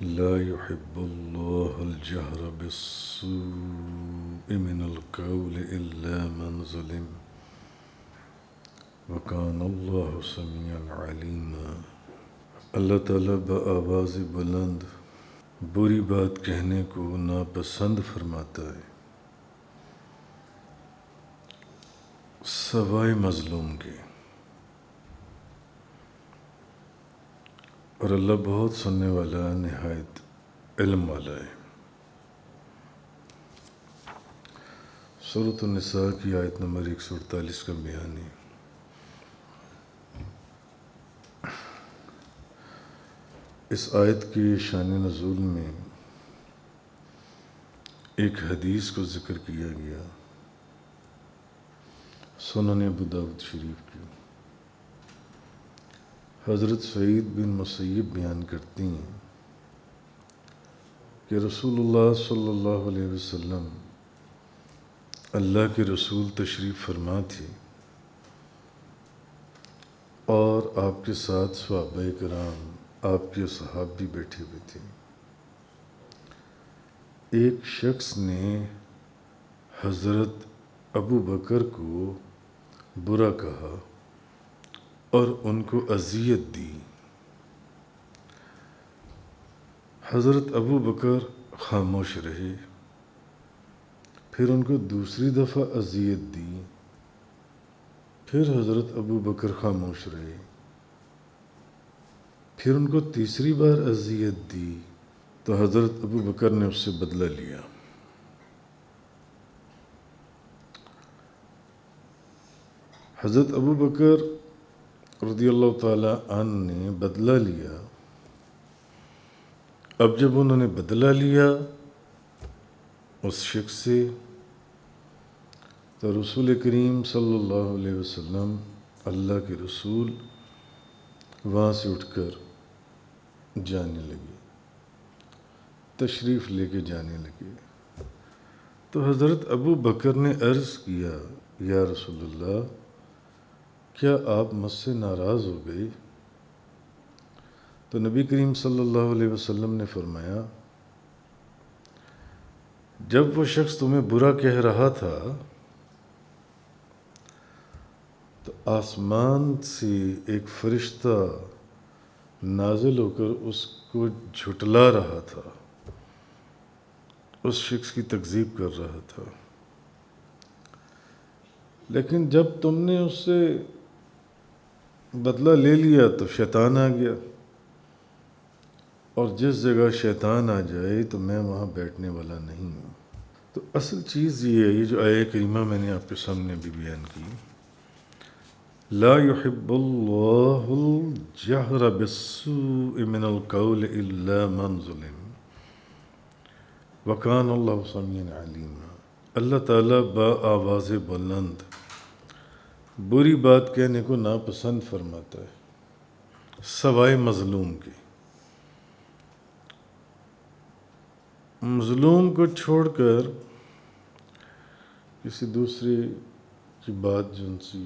لا يحب الله الجهر بالسوء من القول إلا من ظلم وكان الله سميعا عليما۔ اللہ تعالیٰ بآواز بلند بری بات کہنے کو ناپسند فرماتا ہے سوائے مظلوم کے، اور اللہ بہت سننے والا نہایت علم والا ہے۔ سورۃ النساء کی آیت نمبر 148 کا بیان ہے۔ اس آیت کی شان نزول میں ایک حدیث کو ذکر کیا گیا، سنن ابو داؤد شریف کی۔ حضرت سعید بن مسیب بیان کرتی ہیں کہ رسول اللہ صلی اللہ علیہ وسلم اللہ کے رسول تشریف فرما تھے اور آپ کے ساتھ صحابہ کرام، آپ کے صحاب بھی بیٹھے ہوئے تھے۔ ایک شخص نے حضرت ابو بکر کو برا کہا اور ان کو اذیت دی۔ حضرت ابو بکر خاموش رہے، پھر ان کو دوسری دفعہ اذیت دی، پھر حضرت ابو بکر خاموش رہے، پھر ان کو تیسری بار اذیت دی تو حضرت ابو بکر نے اس سے بدلہ لیا۔ حضرت ابو بکر رضی اللہ تعالیٰ عنہ نے بدلہ لیا۔ اب جب انہوں نے بدلہ لیا اس شخص سے تو رسول کریم صلی اللہ علیہ وسلم، اللہ کے رسول، وہاں سے اٹھ کر جانے لگے، تشریف لے کے جانے لگے۔ تو حضرت ابو بکر نے عرض کیا، یا رسول اللہ، کیا آپ مجھ سے ناراض ہو گئے؟ تو نبی کریم صلی اللہ علیہ وسلم نے فرمایا، جب وہ شخص تمہیں برا کہہ رہا تھا تو آسمان سے ایک فرشتہ نازل ہو کر اس کو جھٹلا رہا تھا، اس شخص کی تکذیب کر رہا تھا، لیکن جب تم نے اس سے بدلہ لے لیا تو شیطان آ گیا، اور جس جگہ شیطان آ جائے تو میں وہاں بیٹھنے والا نہیں ہوں۔ تو اصل چیز یہ ہے، یہ جو آیہ کریمہ میں نے آپ کے سامنے بھی بیان کی، لا يحب اللہ الجہر بالسوء من القول الا من ظلم وکان اللہ سمیعا علیما۔ اللہ تعالیٰ بآواز بلند بری بات کہنے کو ناپسند فرماتا ہے سوائے مظلوم کے۔ مظلوم کو چھوڑ کر کسی دوسرے کی بات جن سے،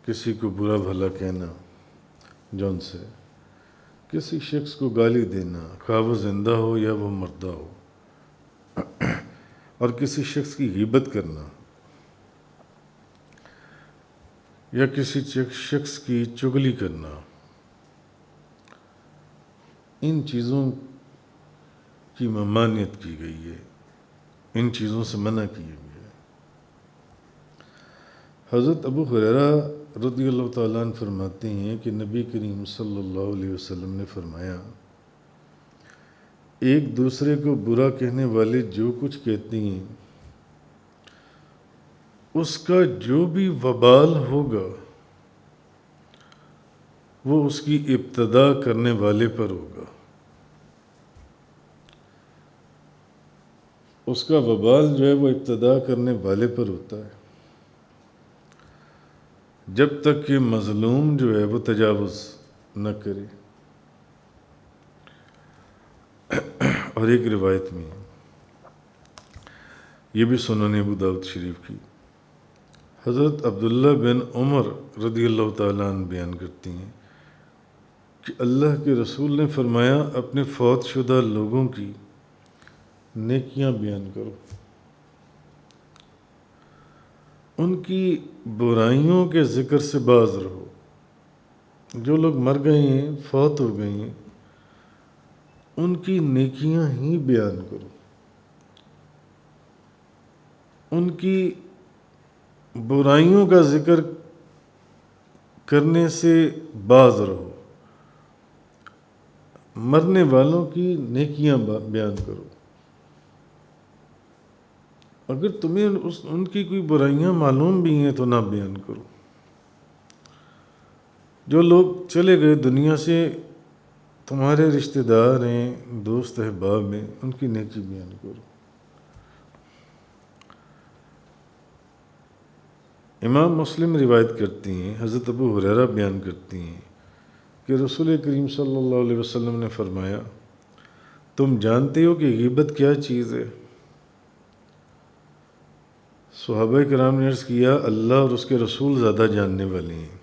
کسی کو برا بھلا کہنا جن سے، کسی شخص کو گالی دینا، خواہ وہ زندہ ہو یا وہ مردہ ہو، اور کسی شخص کی غیبت کرنا یا کسی شخص کی چغلی کرنا، ان چیزوں کی ممانعت کی گئی ہے، ان چیزوں سے منع کیا گیا ہے۔ حضرت ابو ہریرہ رضی اللہ تعالیٰ عنہ فرماتے ہیں کہ نبی کریم صلی اللہ علیہ وسلم نے فرمایا، ایک دوسرے کو برا کہنے والے جو کچھ کہتے ہیں اس کا جو بھی وبال ہوگا وہ اس کی ابتدا کرنے والے پر ہوگا، اس کا وبال جو ہے وہ ابتدا کرنے والے پر ہوتا ہے، جب تک کہ مظلوم جو ہے وہ تجاوز نہ کرے۔ اور ایک روایت میں، یہ بھی سنن ابو داؤد شریف کی، حضرت عبداللہ بن عمر رضی اللہ تعالیٰ عنہ بیان کرتی ہیں کہ اللہ کے رسول نے فرمایا اپنے فوت شدہ لوگوں کی نیکیاں بیان کرو، ان کی برائیوں کے ذکر سے باز رہو۔ جو لوگ مر گئے ہیں، فوت ہو گئے ہیں، ان کی نیکیاں ہی بیان کرو، ان کی برائیوں کا ذکر کرنے سے باز رہو، مرنے والوں کی نیکیاں بیان کرو۔ اگر تمہیں ان کی کوئی برائیاں معلوم بھی ہیں تو نہ بیان کرو۔ جو لوگ چلے گئے دنیا سے، تمہارے رشتہ دار ہیں، دوست احباب ہیں، ان کی نیکی بیان کرو۔ امام مسلم روایت کرتی ہیں، حضرت ابو ہریرہ بیان کرتی ہیں کہ رسول کریم صلی اللہ علیہ وسلم نے فرمایا، تم جانتے ہو کہ غیبت کیا چیز ہے؟ صحابہ کرام نے عرض کیا، اللہ اور اس کے رسول زیادہ جاننے والے ہیں۔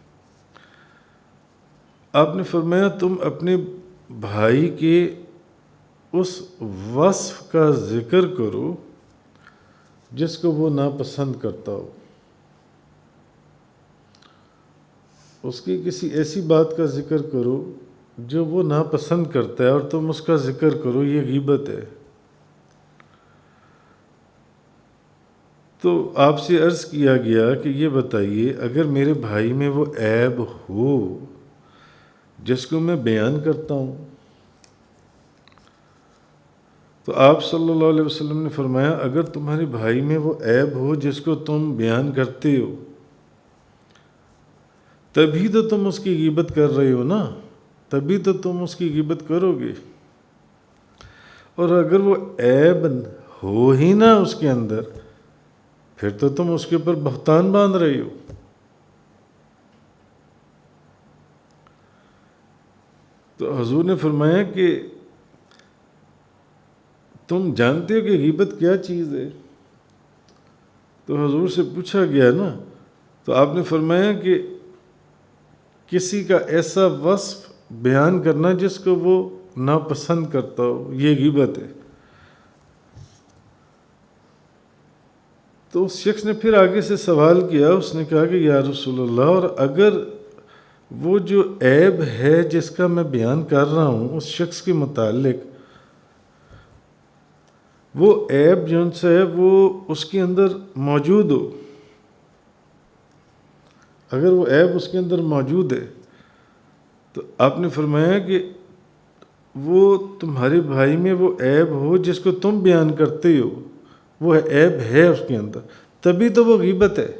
آپ نے فرمایا، تم اپنے بھائی کے اس وصف کا ذکر کرو جس کو وہ ناپسند کرتا ہو، اس کی کسی ایسی بات کا ذکر کرو جو وہ ناپسند کرتا ہے اور تم اس کا ذکر کرو، یہ غیبت ہے۔ تو آپ سے عرض کیا گیا کہ یہ بتائیے، اگر میرے بھائی میں وہ عیب ہو جس کو میں بیان کرتا ہوں، تو آپ صلی اللہ علیہ وسلم نے فرمایا، اگر تمہارے بھائی میں وہ عیب ہو جس کو تم بیان کرتے ہو، تبھی تو تم اس کی غیبت کر رہے ہو نا، تبھی تو تم اس کی غیبت کرو گے۔ اور اگر وہ عیب ہو ہی نہ اس کے اندر، پھر تو تم اس کے اوپر بہتان باندھ رہے ہو۔ تو حضور نے فرمایا کہ تم جانتے ہو کہ غیبت کیا چیز ہے؟ تو حضور سے پوچھا گیا نا، تو آپ نے فرمایا کہ کسی کا ایسا وصف بیان کرنا جس کو وہ ناپسند کرتا ہو، یہ غیبت ہے۔ تو اس شخص نے پھر آگے سے سوال کیا، اس نے کہا کہ یا رسول اللہ، اور اگر وہ جو عیب ہے جس کا میں بیان کر رہا ہوں اس شخص کے متعلق، وہ عیب جن سے ہے وہ اس کے اندر موجود ہو، اگر وہ عیب اس کے اندر موجود ہے، تو آپ نے فرمایا کہ وہ تمہارے بھائی میں وہ عیب ہو جس کو تم بیان کرتے ہو، وہ عیب ہے اس کے اندر، تبھی تو وہ غیبت ہے۔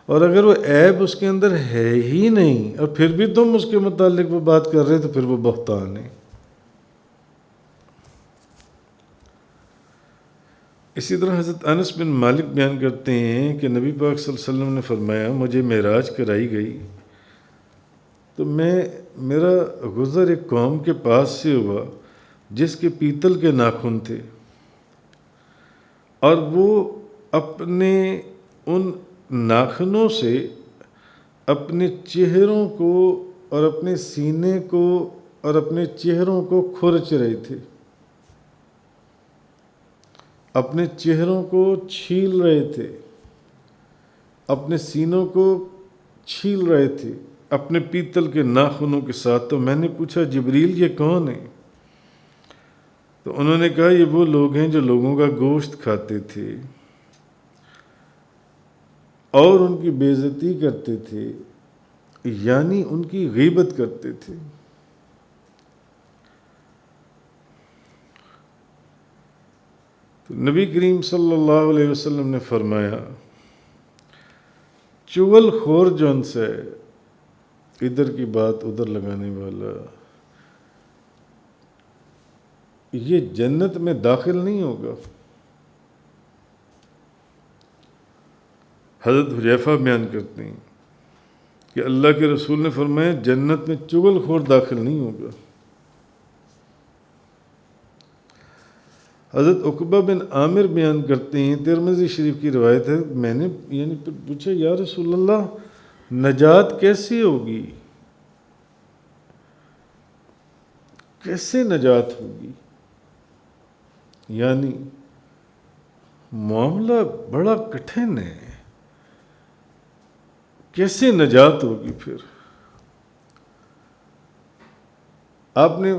اور اگر وہ عیب اس کے اندر ہے ہی نہیں اور پھر بھی تم اس کے متعلق وہ بات کر رہے تو پھر وہ بہتان ہے۔ اسی طرح حضرت انس بن مالک بیان کرتے ہیں کہ نبی پاک صلی اللہ علیہ وسلم نے فرمایا، مجھے معراج کرائی گئی تو میرا گزر ایک قوم کے پاس سے ہوا جس کے پیتل کے ناخن تھے، اور وہ اپنے ان ناخنوں سے اپنے چہروں کو اور اپنے سینے کو اور اپنے چہروں کو کھرچ رہے تھے، اپنے چہروں کو چھیل رہے تھے، اپنے سینوں کو چھیل رہے تھے اپنے پیتل کے ناخنوں کے ساتھ۔ تو میں نے پوچھا، جبریل یہ کون ہے؟ تو انہوں نے کہا، یہ وہ لوگ ہیں جو لوگوں کا گوشت کھاتے تھے اور ان کی بے عزتی کرتے تھے، یعنی ان کی غیبت کرتے تھے۔ تو نبی کریم صلی اللہ علیہ وسلم نے فرمایا، چغل خور جو ان سے ادھر کی بات ادھر لگانے والا، یہ جنت میں داخل نہیں ہوگا۔ حضرت حذیفہ بیان کرتے ہیں کہ اللہ کے رسول نے فرمایا، جنت میں چغل خور داخل نہیں ہوگا۔ حضرت عقبہ بن عامر بیان کرتے ہیں، ترمذی شریف کی روایت ہے، میں نے پوچھا، یا رسول اللہ، نجات کیسی ہوگی؟ کیسے نجات ہوگی؟ یعنی معاملہ بڑا کٹھن ہے، کیسے نجات ہوگی؟ پھر آپ نے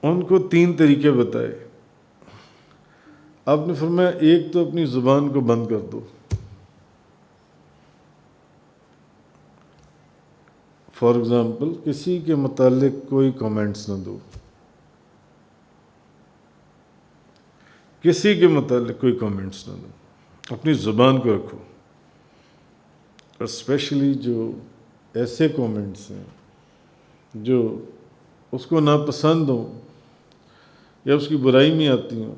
ان کو 3 طریقے بتائے. آپ نے فرمایا ایک تو اپنی زبان کو بند کر دو. فار ایگزامپل کسی کے متعلق کوئی کامنٹس نہ دو، کسی کے متعلق کوئی کامنٹس نہ دو، اپنی زبان کو رکھو. اور اسپیشلی جو ایسے کامنٹس ہیں جو اس کو ناپسند ہوں یا اس کی برائی میں آتی ہوں،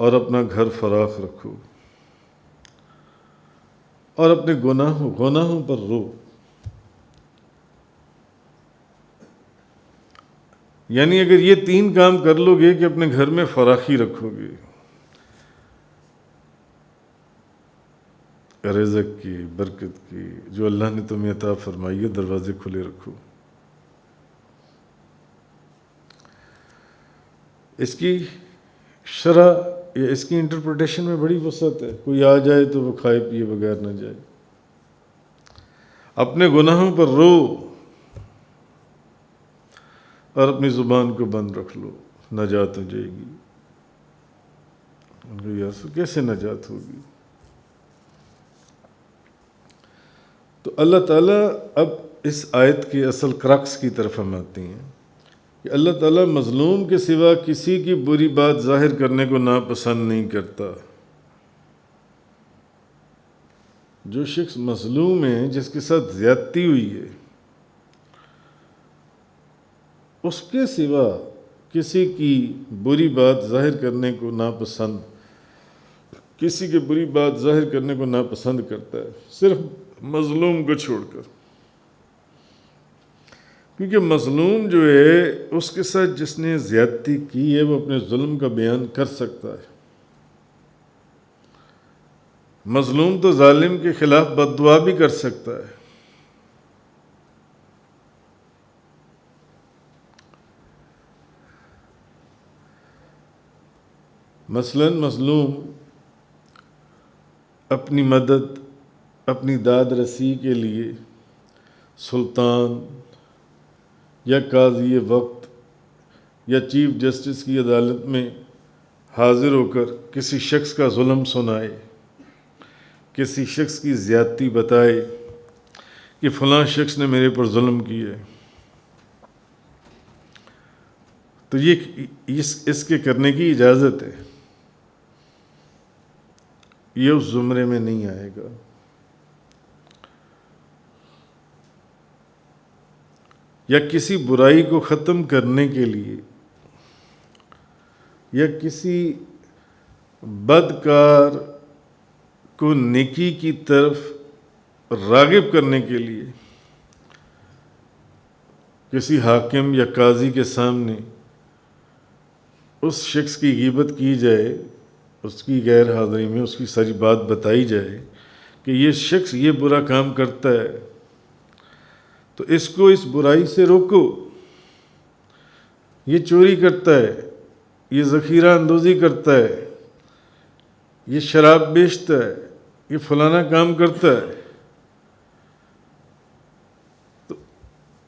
اور اپنا گھر فراخ رکھو اور اپنے گناہوں پر رو. یعنی اگر یہ 3 کام کر لو گے کہ اپنے گھر میں فراخی رکھو گے، رزق کی، برکت کی، جو اللہ نے تمہیں عطا فرمائی ہے دروازے کھلے رکھو. اس کی شرح یا اس کی انٹرپریٹیشن میں بڑی وسعت ہے. کوئی آ جائے تو وہ کھائے پیے بغیر نہ جائے. اپنے گناہوں پر رو اور اپنی زبان کو بند رکھ لو، نجات ہو جائے گی. ان کو یار کیسے نجات ہوگی؟ تو اللہ تعالیٰ اب اس آیت کی اصل کرکس کی طرف ہم آتے ہیں کہ اللہ تعالیٰ مظلوم کے سوا کسی کی بری بات ظاہر کرنے کو ناپسند نہیں کرتا. جو شخص مظلوم ہے، جس کے ساتھ زیادتی ہوئی ہے، اس کے سوا کسی کی بری بات ظاہر کرنے کو ناپسند، کسی کی بری بات ظاہر کرنے کو ناپسند کرتا ہے، صرف مظلوم کو چھوڑ کر. کیونکہ مظلوم جو ہے اس کے ساتھ جس نے زیادتی کی ہے وہ اپنے ظلم کا بیان کر سکتا ہے. مظلوم تو ظالم کے خلاف بد دعا بھی کر سکتا ہے. مثلاً مظلوم اپنی مدد، اپنی داد رسی کے لیے سلطان یا قاضی وقت یا چیف جسٹس کی عدالت میں حاضر ہو کر کسی شخص کا ظلم سنائے، کسی شخص کی زیادتی بتائے کہ فلاں شخص نے میرے پر ظلم کیا ہے، تو یہ اس کے کرنے کی اجازت ہے. یہ اس زمرے میں نہیں آئے گا. یا کسی برائی کو ختم کرنے کے لیے یا کسی بدکار کو نیکی کی طرف راغب کرنے کے لیے کسی حاکم یا قاضی کے سامنے اس شخص کی غیبت کی جائے، اس کی غیر حاضری میں اس کی ساری بات بتائی جائے کہ یہ شخص یہ برا کام کرتا ہے، تو اس کو اس برائی سے روکو، یہ چوری کرتا ہے، یہ ذخیرہ اندوزی کرتا ہے، یہ شراب بیچتا ہے، یہ فلانا کام کرتا ہے. تو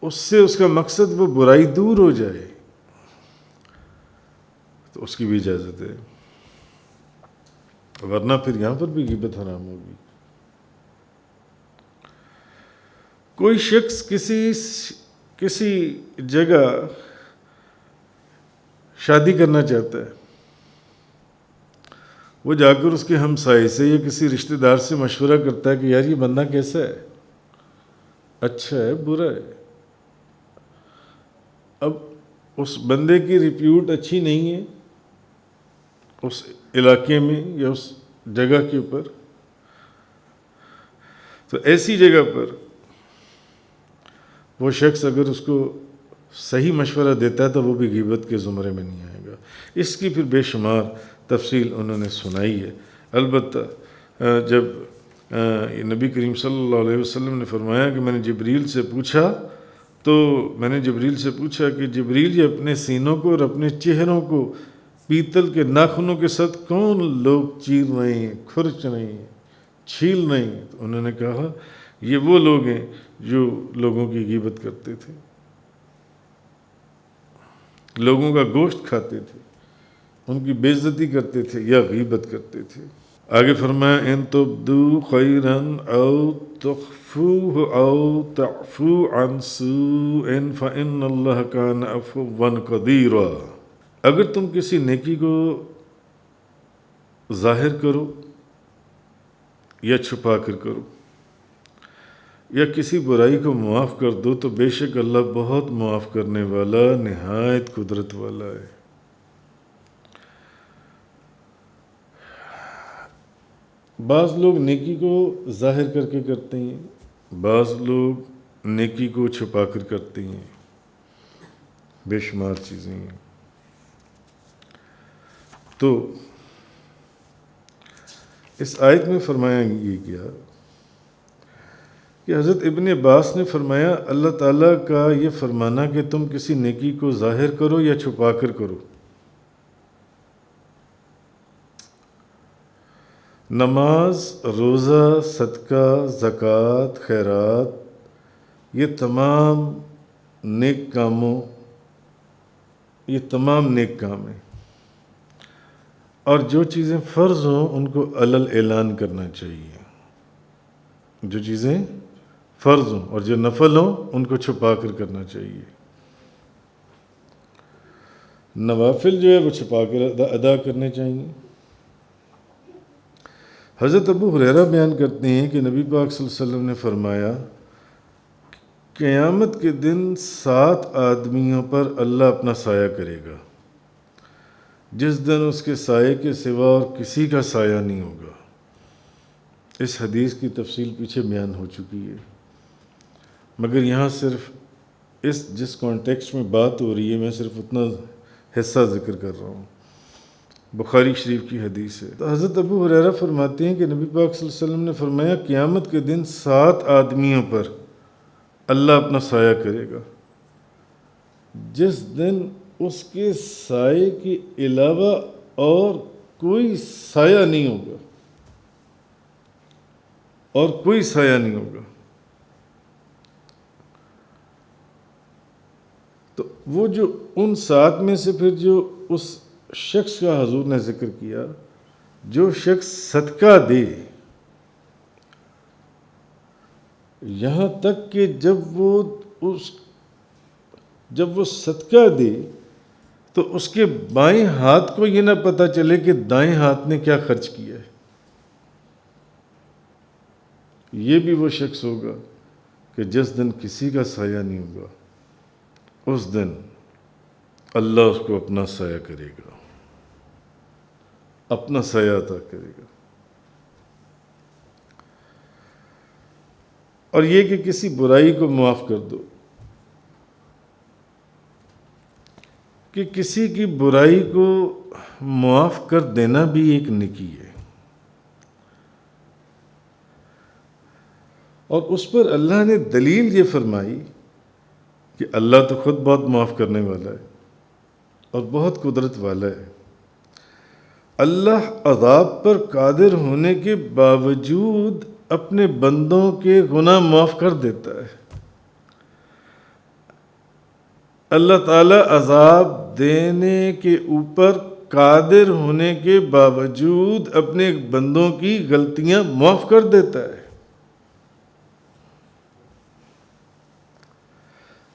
اس سے اس کا مقصد وہ برائی دور ہو جائے تو اس کی بھی اجازت ہے. ورنہ پھر یہاں پر بھی غیبت حرام ہوگی. کوئی شخص کسی جگہ شادی کرنا چاہتا ہے، وہ جا کر اس کے ہمسائے سے یا کسی رشتہ دار سے مشورہ کرتا ہے کہ یار یہ بندہ کیسا ہے، اچھا ہے برا ہے. اب اس بندے کی ریپیوٹ اچھی نہیں ہے اس علاقے میں یا اس جگہ کے اوپر، تو ایسی جگہ پر وہ شخص اگر اس کو صحیح مشورہ دیتا ہے تو وہ بھی غیبت کے زمرے میں نہیں آئے گا. اس کی پھر بے شمار تفصیل انہوں نے سنائی ہے. البتہ جب نبی کریم صلی اللہ علیہ وسلم نے فرمایا کہ میں نے جبریل سے پوچھا تو میں نے جبریل سے پوچھا کہ جبریل یہ اپنے سینوں کو اور اپنے چہروں کو پیتل کے ناخنوں کے ساتھ کون لوگ چیر رہے ہیں، کھرچ رہے ہیں، چھیل رہے ہیں؟ تو انہوں نے کہا یہ وہ لوگ ہیں جو لوگوں کی غیبت کرتے تھے، لوگوں کا گوشت کھاتے تھے، ان کی بے عزتی کرتے تھے یا غیبت کرتے تھے۔ آگے فرمایا ان تبدو خیرا او تخفوه او تعفو عن سوء فإن اللہ کان عفوا قدیرا، اگر تم کسی نیکی کو ظاہر کرو یا چھپا کر کرو یا کسی برائی کو معاف کر دو تو بے شک اللہ بہت معاف کرنے والا، نہایت قدرت والا ہے۔ بعض لوگ نیکی کو ظاہر کر کے کرتے ہیں، بعض لوگ نیکی کو چھپا کر کرتے ہیں، بے شمار چیزیں ہیں۔ تو اس آیت میں فرمایا یہ کیا کہ حضرت ابن عباس نے فرمایا اللہ تعالیٰ کا یہ فرمانا کہ تم کسی نیکی کو ظاہر کرو یا چھپا کر کرو، نماز، روزہ، صدقہ، زکوٰۃ، خیرات، یہ تمام نیک کاموں، یہ تمام نیک کام ہیں، اور جو چیزیں فرض ہوں ان کو علل اعلان کرنا چاہیے، جو چیزیں فرض ہوں، اور جو نفل ہوں ان کو چھپا کر کرنا چاہیے۔ نوافل جو ہے وہ چھپا کر ادا کرنے چاہیے۔ حضرت ابو ہریرہ بیان کرتے ہیں کہ نبی پاک صلی اللہ علیہ وسلم نے فرمایا قیامت کے دن 7 آدمیوں پر اللہ اپنا سایہ کرے گا، جس دن اس کے سائے کے سوا اور کسی کا سایہ نہیں ہوگا۔ اس حدیث کی تفصیل پیچھے بیان ہو چکی ہے، مگر یہاں صرف جس کانٹیکسٹ میں بات ہو رہی ہے میں صرف اتنا حصہ ذکر کر رہا ہوں، بخاری شریف کی حدیث ہے۔ تو حضرت ابو ہریرہ فرماتے ہیں کہ نبی پاک صلی اللہ علیہ وسلم نے فرمایا قیامت کے دن 7 آدمیوں پر اللہ اپنا سایہ کرے گا، جس دن اس کے سائے کے علاوہ اور کوئی سایہ نہیں ہوگا، اور کوئی سایہ نہیں ہوگا۔ تو وہ جو ان 7 میں سے پھر جو اس شخص کا حضور نے ذکر کیا، جو شخص صدقہ دے، یہاں تک کہ جب وہ صدقہ دے تو اس کے بائیں ہاتھ کو یہ نہ پتہ چلے کہ دائیں ہاتھ نے کیا خرچ کیا ہے۔ یہ بھی وہ شخص ہوگا کہ جس دن کسی کا سایہ نہیں ہوگا، اس دن اللہ اس کو اپنا سایہ کرے گا، اپنا سایہ عطا کرے گا۔ اور یہ کہ کسی برائی کو معاف کر دو، کہ کسی کی برائی کو معاف کر دینا بھی ایک نیکی ہے، اور اس پر اللہ نے دلیل یہ فرمائی کہ اللہ تو خود بہت معاف کرنے والا ہے اور بہت قدرت والا ہے۔ اللہ عذاب پر قادر ہونے کے باوجود اپنے بندوں کے گناہ معاف کر دیتا ہے۔ اللہ تعالیٰ عذاب دینے کے اوپر قادر ہونے کے باوجود اپنے بندوں کی غلطیاں معاف کر دیتا ہے۔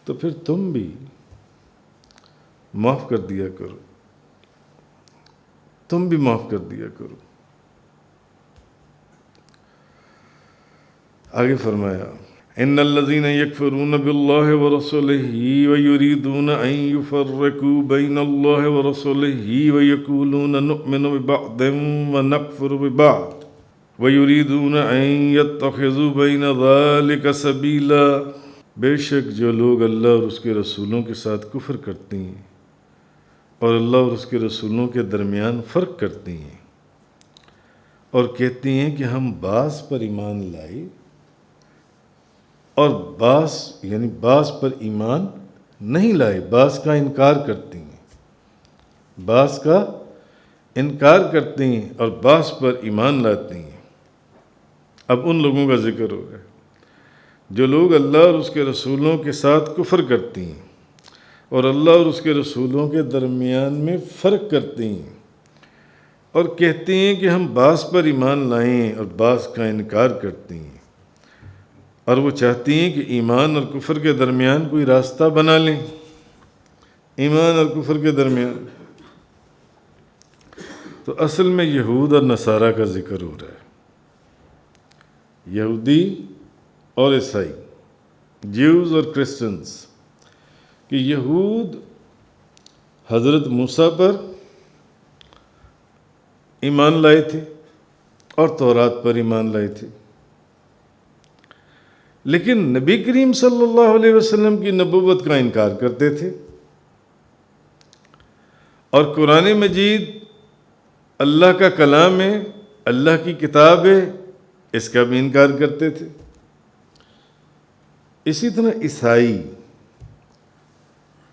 تو پھر تم بھی معاف کر دیا کرو، تم بھی معاف کر دیا کرو۔ آگے فرمایا ان الذين يكفرون بالله ورسوله ويريدون ان يفرقوا بين الله ورسوله ويقولون نؤمن ببعض ونكفر ببعض ويريدون ان يتخذوا بين ذلك سبيلا، بے شک جو لوگ اللہ اور اس کے رسولوں کے ساتھ کفر کرتے ہیں اور اللہ اور اس کے رسولوں کے درمیان فرق کرتے ہیں اور کہتے ہیں کہ ہم بعض پر ایمان لائے اور بعض یعنی بعض پر ایمان نہیں لائے، بعض کا انکار کرتی ہیں، بعض کا انکار کرتی ہیں اور بعض پر ایمان لاتی ہیں۔ اب ان لوگوں کا ذکر ہو رہا ہے جو لوگ اللہ اور اس کے رسولوں کے ساتھ کفر کرتی ہیں اور اللہ اور اس کے رسولوں کے درمیان میں فرق کرتی ہیں اور کہتی ہیں کہ ہم بعض پر ایمان لائیں اور بعض کا انکار کرتی ہیں، اور وہ چاہتی ہیں کہ ایمان اور کفر کے درمیان کوئی راستہ بنا لیں، ایمان اور کفر کے درمیان۔ تو اصل میں یہود اور نصارہ کا ذکر ہو رہا ہے، یہودی اور عیسائی، جیوز اور کرسچنز، کہ یہود حضرت موسیٰ پر ایمان لائے تھے اور تورات پر ایمان لائے تھے، لیکن نبی کریم صلی اللہ علیہ وسلم کی نبوت کا انکار کرتے تھے، اور قرآن مجید اللہ کا کلام ہے، اللہ کی کتاب ہے، اس کا بھی انکار کرتے تھے۔ اسی طرح عیسائی،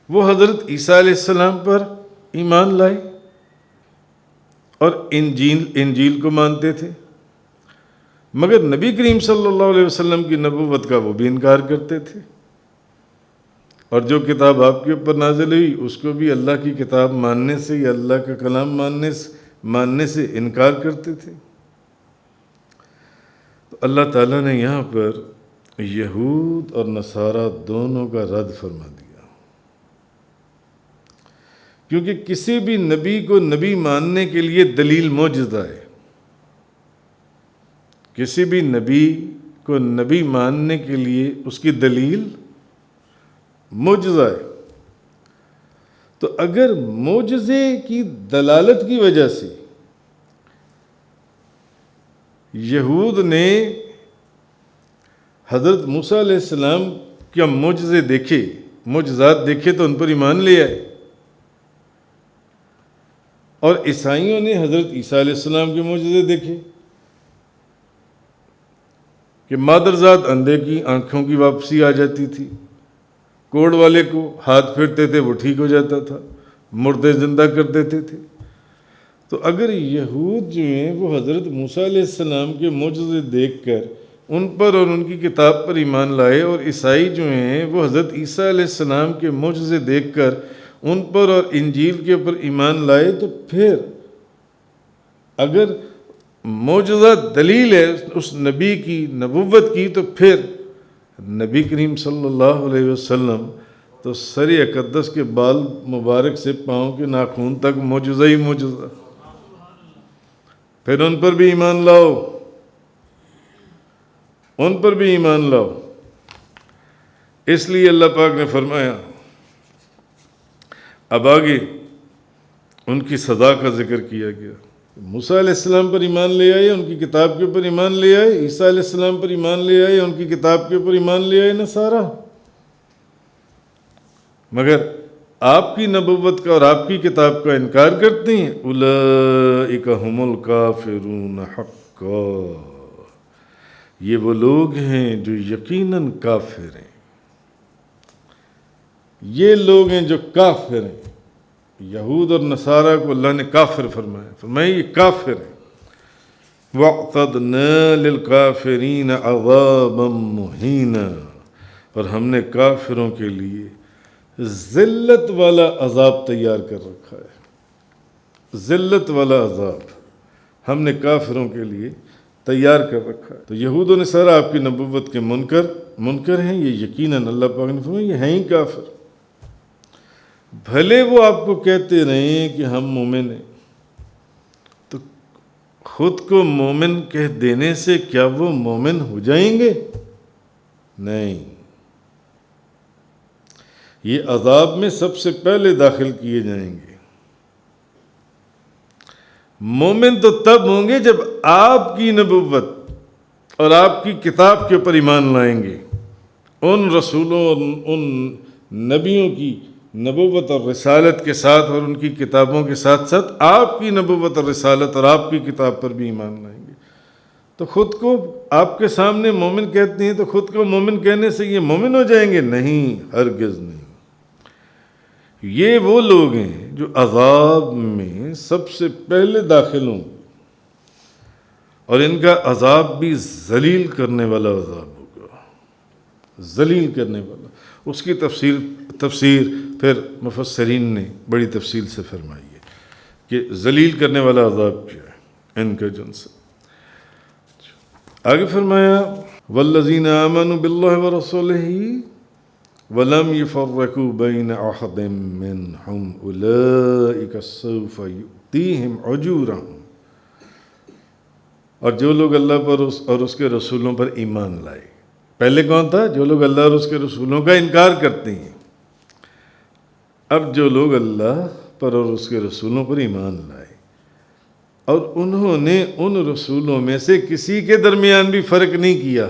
وہ حضرت عیسیٰ علیہ السلام پر ایمان لائے اور انجیل کو مانتے تھے، مگر نبی کریم صلی اللہ علیہ وسلم کی نبوت کا وہ بھی انکار کرتے تھے، اور جو کتاب آپ کے اوپر نازل ہوئی اس کو بھی اللہ کی کتاب ماننے سے یا اللہ کا کلام ماننے سے انکار کرتے تھے۔ تو اللہ تعالیٰ نے یہاں پر یہود اور نصارہ دونوں کا رد فرما دیا، کیونکہ کسی بھی نبی کو نبی ماننے کے لیے دلیل معجزہ ہے، کسی بھی نبی کو نبی ماننے کے لیے اس کی دلیل معجزہ ہے۔ تو اگر معجزے کی دلالت کی وجہ سے یہود نے حضرت موسیٰ علیہ السلام کے معجزے دیکھے، معجزات دیکھے تو ان پر ایمان لے آئے، اور عیسائیوں نے حضرت عیسیٰ علیہ السلام کے معجزے دیکھے کہ مادرزاد اندھے کی آنکھوں کی واپسی آ جاتی تھی، کوڑ والے کو ہاتھ پھیرتے تھے وہ ٹھیک ہو جاتا تھا، مردے زندہ کر دیتے تھے۔ تو اگر یہود جو ہیں وہ حضرت موسیٰ علیہ السلام کے معجزے دیکھ کر ان پر اور ان کی کتاب پر ایمان لائے، اور عیسائی جو ہیں وہ حضرت عیسیٰ علیہ السلام کے معجزے دیکھ کر ان پر اور انجیل کے اوپر ایمان لائے، تو پھر اگر معجزہ دلیل ہے اس نبی کی نبوت کی، تو پھر نبی کریم صلی اللہ علیہ وسلم تو سر اقدس کے بال مبارک سے پاؤں کے ناخن تک معجزہ ہی معجزہ، پھر ان پر بھی ایمان لاؤ، ان پر بھی ایمان لاؤ۔ اس لیے اللہ پاک نے فرمایا، اب آگے ان کی سزا کا ذکر کیا گیا۔ موسیٰ علیہ السلام پر ایمان لے آئے، ان کی کتاب کے اوپر ایمان لے آئے، عیسیٰ علیہ السلام پر ایمان لے آئے، ان کی کتاب کے اوپر ایمان لے آئے نصارہ، مگر آپ کی نبوت کا اور آپ کی کتاب کا انکار کرتے ہیں۔ اولئک ھم الکافرون حقا، یہ وہ لوگ ہیں جو یقیناً کافر ہیں، یہ لوگ ہیں جو کافر ہیں۔ یہود اور نصارہ کو اللہ نے کافر فرمایا یہ کافر ہیں۔ وَأَعْتَدْنَا لِلْكَافِرِينَ عَذَابًا مُهِينًا، اور ہم نے کافروں کے لیے ذلت والا عذاب تیار کر رکھا ہے، ذلت والا عذاب ہم نے کافروں کے لیے تیار کر رکھا ہے۔ تو یہود و نصارہ آپ کی نبوت کے منکر ہیں، یہ یقیناً اللہ پاک نے فرمایا یہ ہیں ہی کافر، بھلے وہ آپ کو کہتے رہیں کہ ہم مومن ہیں، تو خود کو مومن کہہ دینے سے کیا وہ مومن ہو جائیں گے؟ نہیں، یہ عذاب میں سب سے پہلے داخل کیے جائیں گے۔ مومن تو تب ہوں گے جب آپ کی نبوت اور آپ کی کتاب کے اوپر ایمان لائیں گے، ان رسولوں اور ان نبیوں کی نبوت اور رسالت کے ساتھ اور ان کی کتابوں کے ساتھ ساتھ آپ کی نبوت اور رسالت اور آپ کی کتاب پر بھی ایمان لائیں گے، تو خود کو آپ کے سامنے مومن کہتے ہیں تو خود کو مومن کہنے سے یہ مومن ہو جائیں گے؟ نہیں، ہرگز نہیں۔ یہ وہ لوگ ہیں جو عذاب میں سب سے پہلے داخل ہوں، اور ان کا عذاب بھی ذلیل کرنے والا عذاب ہوگا، ذلیل کرنے والا۔ اس کی تفسیر پھر مفسرین نے بڑی تفصیل سے فرمائی ہے کہ ذلیل کرنے والا عذاب کیا ہے ان کے جن سے۔ آگے فرمایا والذین آمنوا باللہ ورسولہ ولم يفرقوا بین احد منہم اولئک سوف یؤتیہم اجورہم، اور جو لوگ اللہ پر اور اس کے رسولوں پر ایمان لائے۔ پہلے کون تھا؟ جو لوگ اللہ اور اس کے رسولوں کا انکار کرتے ہیں۔ اب جو لوگ اللہ پر اور اس کے رسولوں پر ایمان لائے اور انہوں نے ان رسولوں میں سے کسی کے درمیان بھی فرق نہیں کیا۔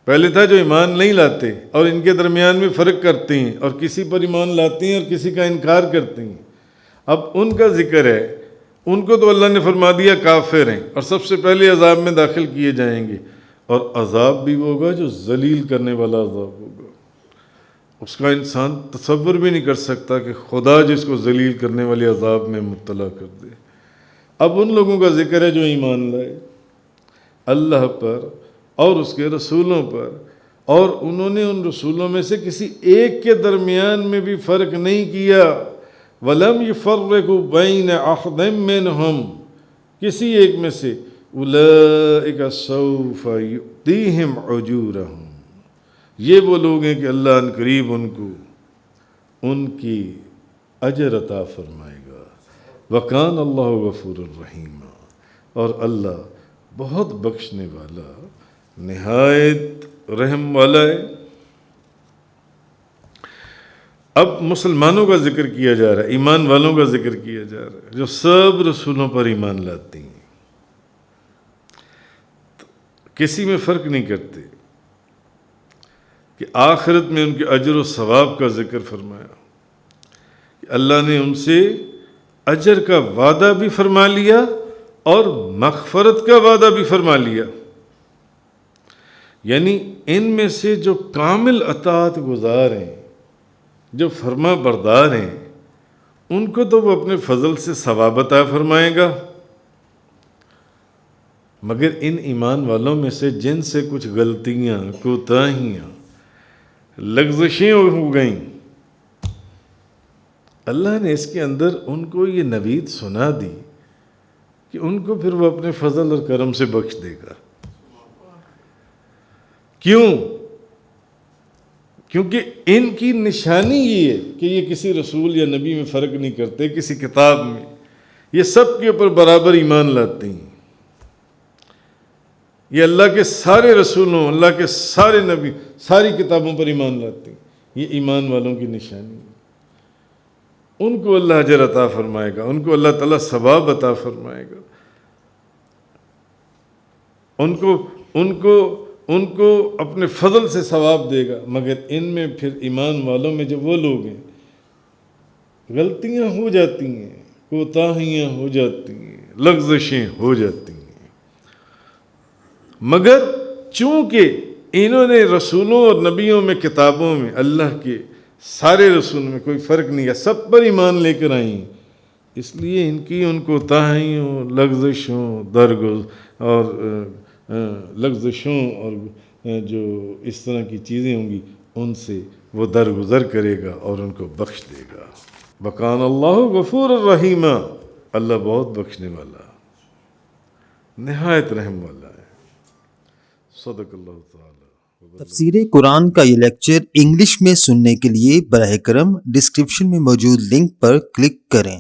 پہلے تھا جو ایمان نہیں لاتے اور ان کے درمیان میں فرق کرتے ہیں اور کسی پر ایمان لاتے ہیں اور کسی کا انکار کرتے ہیں۔ اب ان کا ذکر ہے، ان کو تو اللہ نے فرما دیا کافر ہیں اور سب سے پہلے عذاب میں داخل کیے جائیں گے، اور عذاب بھی ہوگا جو ذلیل کرنے والا عذاب ہوگا۔ اس کا انسان تصور بھی نہیں کر سکتا کہ خدا جس کو ذلیل کرنے والے عذاب میں مبتلا کر دے۔ اب ان لوگوں کا ذکر ہے جو ایمان لائے اللہ پر اور اس کے رسولوں پر، اور انہوں نے ان رسولوں میں سے کسی ایک کے درمیان میں بھی فرق نہیں کیا۔ وَلَمْ يُفَرِّقُوا بَيْنَ أَحَدٍ مِّنْهُمْ، کسی ایک میں سے، أُولَئِكَ سَوْفَ يُؤْتِيهِمْ أُجُورَهُمْ، یہ وہ لوگ ہیں کہ اللہ ان قریب ان کو ان کی اجر عطا فرمائے گا۔ وَكَانَ اللَّهُ غَفُورًا رَحِيمًا، اور اللہ بہت بخشنے والا، نہایت رحم والا ہے۔ اب مسلمانوں کا ذکر کیا جا رہا ہے، ایمان والوں کا ذکر کیا جا رہا ہے جو سب رسولوں پر ایمان لاتے ہیں، کسی میں فرق نہیں کرتے، کہ آخرت میں ان کے اجر و ثواب کا ذکر فرمایا کہ اللہ نے ان سے اجر کا وعدہ بھی فرما لیا اور مغفرت کا وعدہ بھی فرما لیا۔ یعنی ان میں سے جو کامل اطاعت گزار ہیں، جو فرما بردار ہیں، ان کو تو وہ اپنے فضل سے ثواب عطا فرمائے گا، مگر ان ایمان والوں میں سے جن سے کچھ غلطیاں، کوتاہیاں، لغزشیں ہو گئیں، اللہ نے اس کے اندر ان کو یہ نوید سنا دی کہ ان کو پھر وہ اپنے فضل اور کرم سے بخش دے گا۔ کیوں؟ کیونکہ ان کی نشانی یہ ہے کہ یہ کسی رسول یا نبی میں فرق نہیں کرتے، کسی کتاب میں، یہ سب کے اوپر برابر ایمان لاتے ہیں۔ یہ اللہ کے سارے رسولوں، اللہ کے سارے نبی، ساری کتابوں پر ایمان لاتے ہیں۔ یہ ایمان والوں کی نشانی ہے۔ ان کو اللہ اجر عطا فرمائے گا، ان کو اللہ تعالیٰ ثواب عطا فرمائے گا، ان کو اپنے فضل سے ثواب دے گا۔ مگر ان میں پھر ایمان والوں میں جو وہ لوگ ہیں، غلطیاں ہو جاتی ہیں، کوتاہیاں ہو جاتی ہیں، لغزشیں ہو جاتی ہیں، مگر چونکہ انہوں نے رسولوں اور نبیوں میں، کتابوں میں، اللہ کے سارے رسول میں کوئی فرق نہیں ہے، سب پر ایمان لے کر آئیں، اس لیے ان کی ان کوتاہیوں، لغزشوں، لغزشوں اور جو اس طرح کی چیزیں ہوں گی، ان سے وہ درگزر کرے گا اور ان کو بخش دے گا۔ وَكَانَ اللَّهُ غَفُورًا رَحِيمًا، اللہ بہت بخشنے والا، نہایت رحم والا ہے۔ صدق اللہ تعالی۔ تفسیر قرآن کا یہ لیکچر انگلش میں سننے کے لیے براہ کرم ڈسکرپشن میں موجود لنک پر کلک کریں۔